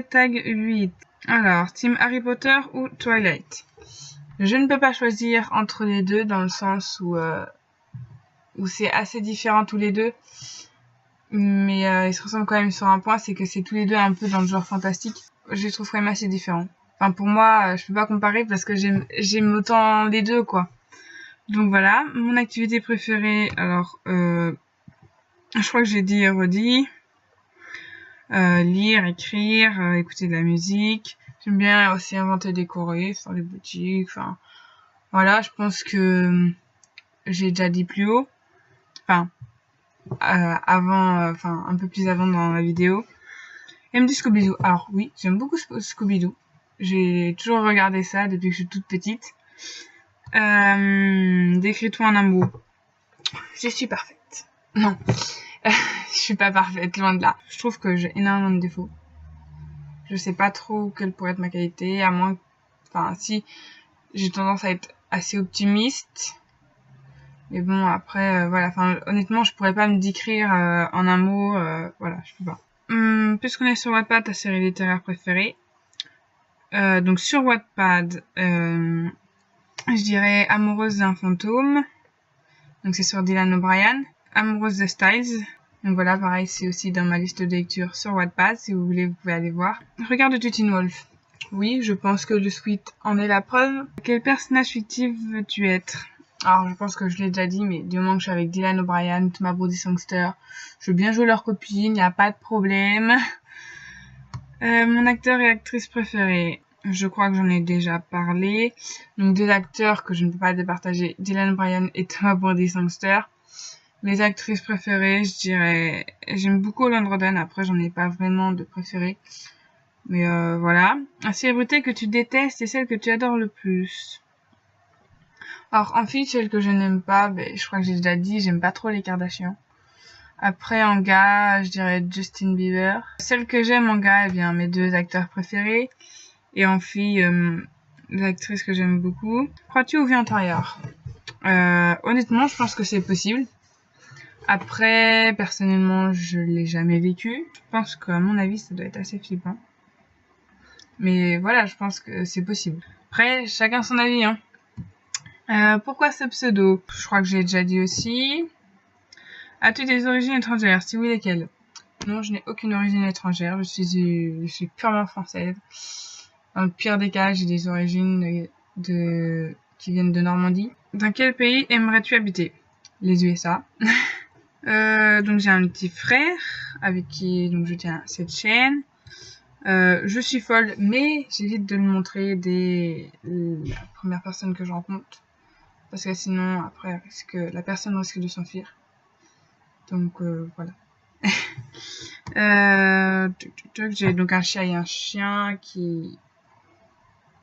préféré tag 8. Alors, team Harry Potter ou Twilight? Je ne peux pas choisir entre les deux dans le sens où c'est assez différent tous les deux. Mais ils se ressemblent quand même sur un point, c'est que c'est tous les deux un peu dans le genre fantastique. Je les trouve quand même assez différents. Enfin, pour moi, je peux pas comparer parce que j'aime autant les deux, quoi. Donc voilà, mon activité préférée, alors, je crois que j'ai dit et redit. Lire, écrire, écouter de la musique. J'aime bien aussi inventer, décorer, faire des boutiques, enfin... Voilà, je pense que j'ai déjà dit plus haut. Enfin, avant, enfin, un peu plus avant dans la vidéo. Elle me dit Scooby-Doo. Alors oui, j'aime beaucoup Scooby-Doo. J'ai toujours regardé ça depuis que je suis toute petite. Décris-toi en un mot. Je suis parfaite. Non, je suis pas parfaite, loin de là. Je trouve que j'ai énormément de défauts. Je sais pas trop quelle pourrait être ma qualité, à moins... Enfin, si, j'ai tendance à être assez optimiste. Mais bon, après, voilà. Enfin, honnêtement, je pourrais pas me décrire en un mot. Voilà, je peux pas. Puisqu'on est sur Wattpad, ta série littéraire préférée. Donc sur Wattpad, je dirais Amoureuse d'un fantôme. Donc c'est sur Dylan O'Brien. Amoureuse de Styles. Donc voilà, pareil, c'est aussi dans ma liste de lecture sur Wattpad. Si vous voulez, vous pouvez aller voir. Regarde de Teen Wolf. Oui, je pense que le Sweet en est la preuve. Quel personnage fictif veux-tu être? Alors, je pense que je l'ai déjà dit, mais du moment que je suis avec Dylan O'Brien, Thomas Brody Sangster, je veux bien jouer leur copine, y a pas de problème. Mon acteur et actrice préférés, je crois que j'en ai déjà parlé. Donc, deux acteurs que je ne peux pas départager, Dylan O'Brien et Thomas Brody Sangster. Mes actrices préférées, je dirais... J'aime beaucoup Holland Roden, après j'en ai pas vraiment de préférées. Mais voilà. La célébrité que tu détestes et celle que tu adores le plus. Alors, en fille, celle que je n'aime pas, ben, je crois que j'ai déjà dit, j'aime pas trop les Kardashians. Après, en gars, je dirais Justin Bieber. Celle que j'aime en gars, eh bien, mes deux acteurs préférés. Et en fille, les actrices que j'aime beaucoup. Crois-tu au vie antérieure? Honnêtement, je pense que c'est possible. Après, personnellement, je l'ai jamais vécu. Je pense qu'à mon avis, ça doit être assez flippant. Mais voilà, je pense que c'est possible. Après, chacun son avis, hein. Pourquoi ce pseudo? Je crois que j'ai déjà dit aussi. As-tu des origines étrangères? Si oui, lesquelles? Non, je n'ai aucune origine étrangère. Je suis purement française. Dans le pire des cas, j'ai des origines qui viennent de Normandie. Dans quel pays aimerais-tu habiter? Les USA. Donc j'ai un petit frère avec qui donc je tiens cette chaîne. Je suis folle, mais j'évite de le montrer dès la première personne que je rencontre. Parce que sinon, après, la personne risque de s'enfuir. Donc, voilà. J'ai donc un chat et un chien qui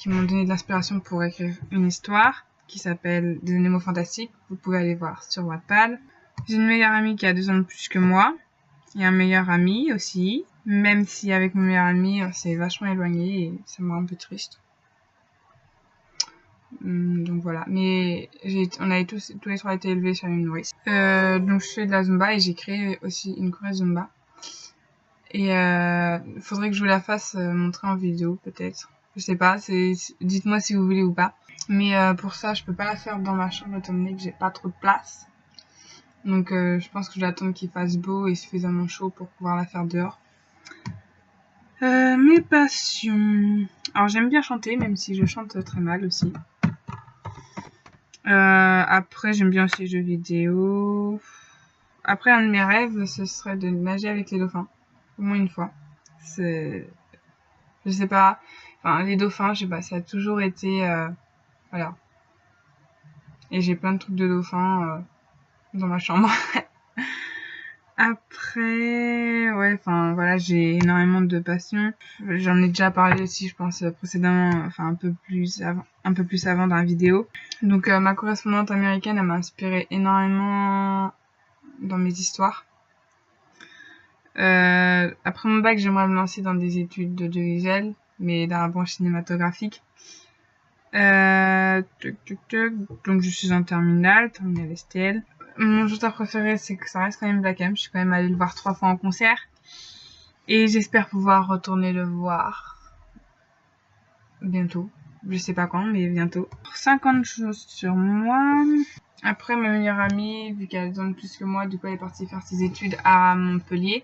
m'ont donné de l'inspiration pour écrire une histoire qui s'appelle Des animaux fantastiques. Vous pouvez aller voir sur Wattpad. J'ai une meilleure amie qui a 2 ans de plus que moi. Et un meilleur ami aussi. Même si avec mon meilleur ami, c'est vachement éloigné et ça me rend un peu triste. Donc voilà, mais on avait tous les trois été élevés sur une nourrice. Donc je fais de la Zumba et j'ai créé aussi une choré Zumba. Et faudrait que je vous la fasse montrer en vidéo peut-être. Je sais pas, dites-moi si vous voulez ou pas. Mais pour ça, je peux pas la faire dans ma chambre étant donné que j'ai pas trop de place. Donc je pense que je vais attendre qu'il fasse beau et suffisamment chaud pour pouvoir la faire dehors. Mes passions. Alors j'aime bien chanter, même si je chante très mal aussi. Après, j'aime bien aussi les jeux vidéo. Après, un de mes rêves, ce serait de nager avec les dauphins. Au moins une fois. Je sais pas. Enfin, les dauphins, je sais pas, ça a toujours été... voilà. Et j'ai plein de trucs de dauphins dans ma chambre. Après, ouais, enfin, voilà, j'ai énormément de passions. J'en ai déjà parlé aussi, je pense, précédemment, enfin, un peu plus avant dans la vidéo. Donc, ma correspondante américaine, elle m'a inspiré énormément dans mes histoires. Après mon bac, j'aimerais me lancer dans des études d'audiovisuel, mais dans la branche cinématographique. Donc, je suis en terminale STL. Mon chanteur préféré, c'est que ça reste quand même Black M. Je suis quand même allée le voir 3 fois en concert. Et j'espère pouvoir retourner le voir bientôt. Je sais pas quand, mais bientôt. 50 choses sur moi. Après, ma meilleure amie, vu qu'elle donne plus que moi, du coup, elle est partie faire ses études à Montpellier.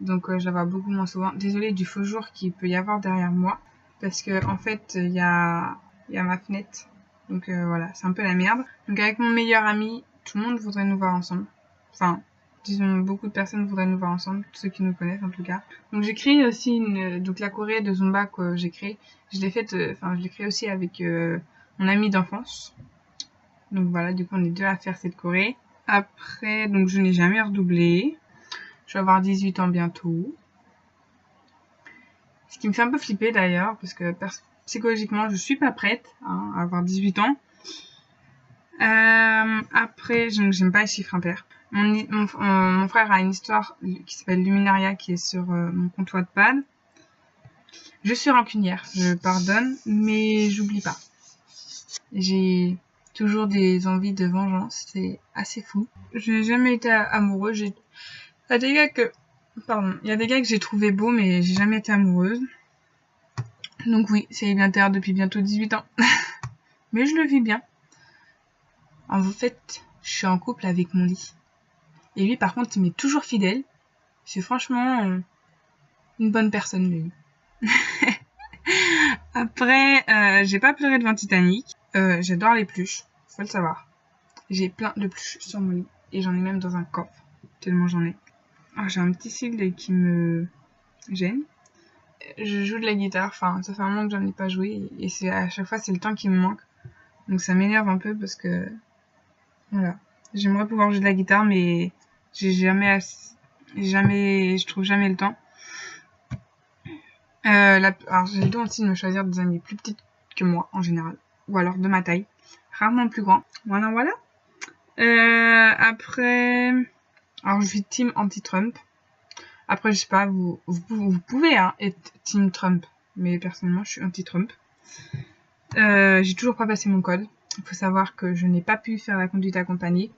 Donc, je la vois beaucoup moins souvent. Désolée du faux jour qu'il peut y avoir derrière moi. Parce que, en fait, il y a ma fenêtre. Donc, voilà, c'est un peu la merde. Donc, avec mon meilleur ami, tout le monde voudrait nous voir ensemble. Enfin, disons, beaucoup de personnes voudraient nous voir ensemble, ceux qui nous connaissent en tout cas. Donc, j'ai créé aussi donc la choré de Zumba que j'ai créée. Je l'ai faite, je l'ai créée aussi avec mon ami d'enfance. Donc voilà, du coup, on est deux à faire cette choré. Après, donc je n'ai jamais redoublé. Je vais avoir 18 ans bientôt. Ce qui me fait un peu flipper d'ailleurs, parce que psychologiquement, je suis pas prête à avoir 18 ans. Après, j'aime pas les chiffres impairs. Mon frère a une histoire qui s'appelle Luminaria, qui est sur mon compte Wattpad. Je suis rancunière, je pardonne, mais j'oublie pas. J'ai toujours des envies de vengeance, c'est assez fou. Je n'ai jamais été amoureuse. Il y a des gars que j'ai trouvé beaux, mais j'ai jamais été amoureuse. Donc oui, célibataire depuis bientôt 18 ans. Mais je le vis bien. En fait, je suis en couple avec mon lit. Et lui, par contre, il m'est toujours fidèle. C'est franchement une bonne personne, lui. Après, j'ai pas pleuré devant Titanic. J'adore les pluches, faut le savoir. J'ai plein de pluches sur mon lit. Et j'en ai même dans un coffre, tellement j'en ai. Alors, j'ai un petit sigle qui me gêne. Je joue de la guitare, enfin, ça fait un moment que j'en ai pas joué. Et à chaque fois, c'est le temps qui me manque. Donc ça m'énerve un peu parce que... Voilà. J'aimerais pouvoir jouer de la guitare, mais je trouve jamais le temps. Alors j'ai le don aussi de me choisir des amis plus petites que moi en général, ou alors de ma taille, rarement plus grand. Voilà. Après, alors je suis team anti-Trump. Après je sais pas, vous pouvez être team Trump, mais personnellement je suis anti-Trump. J'ai toujours pas passé mon code. Il faut savoir que je n'ai pas pu faire la conduite accompagnée.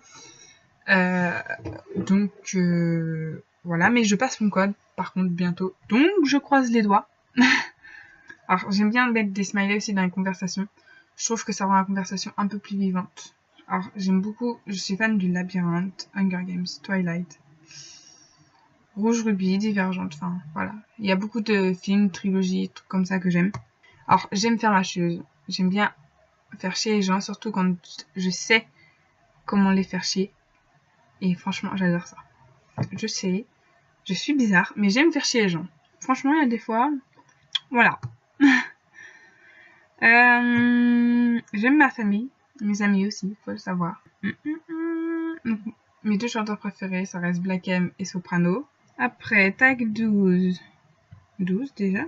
Donc voilà, mais je passe mon code par contre bientôt. Donc je croise les doigts. Alors j'aime bien mettre des smileys aussi dans les conversations. Je trouve que ça rend la conversation un peu plus vivante. Alors j'aime beaucoup, je suis fan du Labyrinthe, Hunger Games, Twilight, Rouge Rubis, Divergente, enfin voilà. Il y a beaucoup de films, trilogies, trucs comme ça que j'aime. Alors j'aime faire ma chieuse. J'aime bien faire chier les gens, surtout quand je sais comment les faire chier. Et franchement, j'adore ça. Je sais, je suis bizarre, mais j'aime faire chier les gens. Franchement, il y a des fois... Voilà. J'aime ma famille, mes amis aussi, faut le savoir. Mes deux chanteurs préférés, ça reste Black M et Soprano. Après, tag 12. 12 déjà?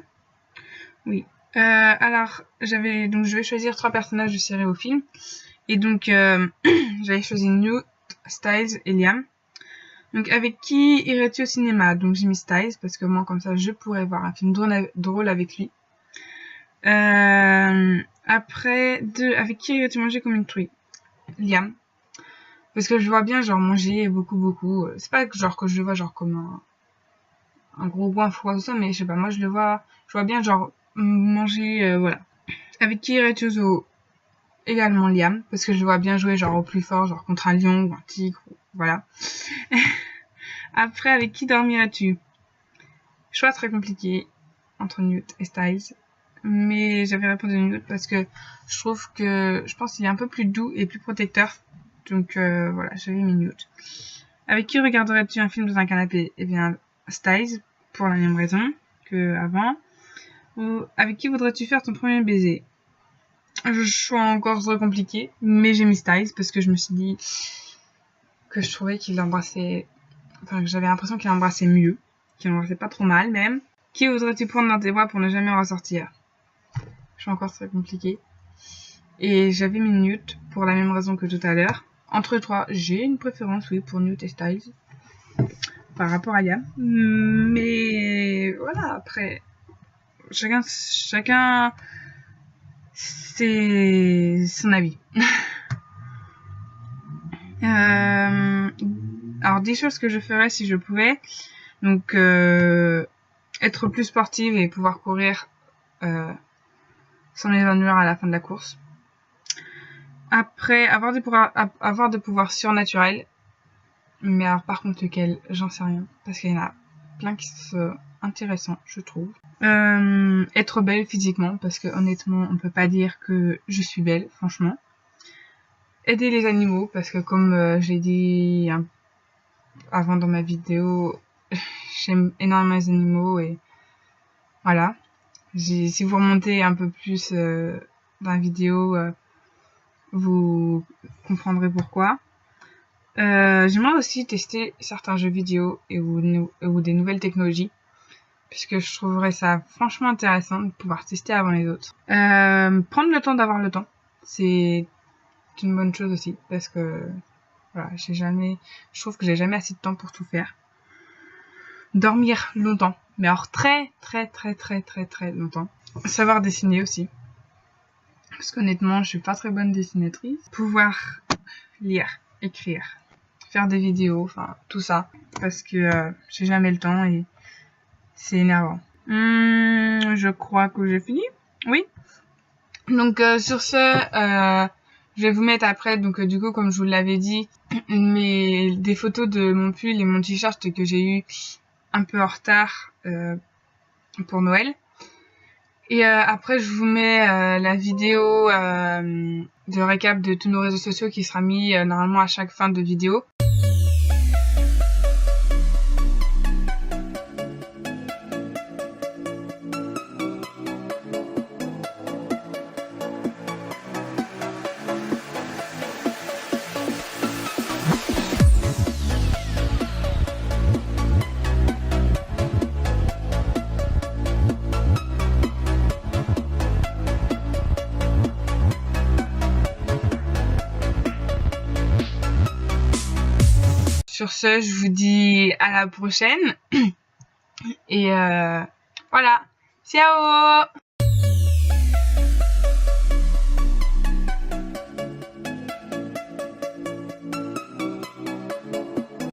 Oui. Alors, je vais choisir 3 personnages de série au film. Et donc, j'avais choisi Newt, Styles et Liam. Donc, avec qui irais-tu au cinéma? Donc, j'ai mis Styles, parce que moi, comme ça, je pourrais voir un film drôle avec lui. Après, avec qui irais-tu manger comme une truie? Liam. Parce que je vois bien, genre, manger beaucoup. C'est pas genre que je le vois, genre, comme un gros goinfre ou ça, mais je sais pas, moi, je vois bien, genre, manger, voilà. Avec qui irais-tu au zoo? Également Liam, parce que je le vois bien jouer, genre, au plus fort, genre, contre un lion ou un tigre, voilà. Après, avec qui dormirais-tu? Choix très compliqué entre Newt et Styles. Mais j'avais répondu Newt parce que je pense qu'il est un peu plus doux et plus protecteur. Donc voilà, j'avais mis Newt. Avec qui regarderais-tu un film dans un canapé? Eh bien, Styles, pour la même raison que avant. Ou avec qui voudrais-tu faire ton premier baiser? Choix encore très compliqué, mais j'ai mis Styles parce que je me suis dit que je trouvais qu'il embrassait... Enfin, que j'avais l'impression qu'il embrassait mieux, qu'il embrassait pas trop mal même. Qui voudrais-tu prendre dans tes bras pour ne jamais en ressortir? Je suis encore très compliqué. Et j'avais mis Newt pour la même raison que tout à l'heure. Entre les trois, j'ai une préférence, oui, pour Newt et Styles. Par rapport à Liam. Mais voilà, après, chacun c'est son avis. Alors, des choses que je ferais si je pouvais. Donc être plus sportive et pouvoir courir sans m'évanouir à la fin de la course. Après, avoir des pouvoirs surnaturels. Mais alors par contre lequel, j'en sais rien. Parce qu'il y en a plein qui sont intéressants, je trouve. Être belle physiquement, parce que honnêtement, on peut pas dire que je suis belle, franchement. Aider les animaux, parce que comme j'ai dit avant dans ma vidéo, j'aime énormément les animaux et voilà. Si vous remontez un peu plus dans la vidéo, vous comprendrez pourquoi. J'aimerais aussi tester certains jeux vidéo ou des nouvelles technologies, puisque je trouverais ça franchement intéressant de pouvoir tester avant les autres. Prendre le temps d'avoir le temps, c'est une bonne chose aussi, parce que voilà, je trouve que j'ai jamais assez de temps pour tout faire. Dormir longtemps, mais alors très longtemps. Savoir dessiner aussi, parce qu'honnêtement, je suis pas très bonne dessinatrice. Pouvoir lire, écrire, faire des vidéos, enfin tout ça, parce que j'ai jamais le temps et c'est énervant. Je crois que j'ai fini. Oui. Donc sur ce, je vais vous mettre après, donc du coup comme je vous l'avais dit, des photos de mon pull et mon t-shirt que j'ai eu un peu en retard pour Noël. Et après je vous mets la vidéo de récap de tous nos réseaux sociaux qui sera mis normalement à chaque fin de vidéo. Sur ce, je vous dis à la prochaine. Et voilà. Ciao!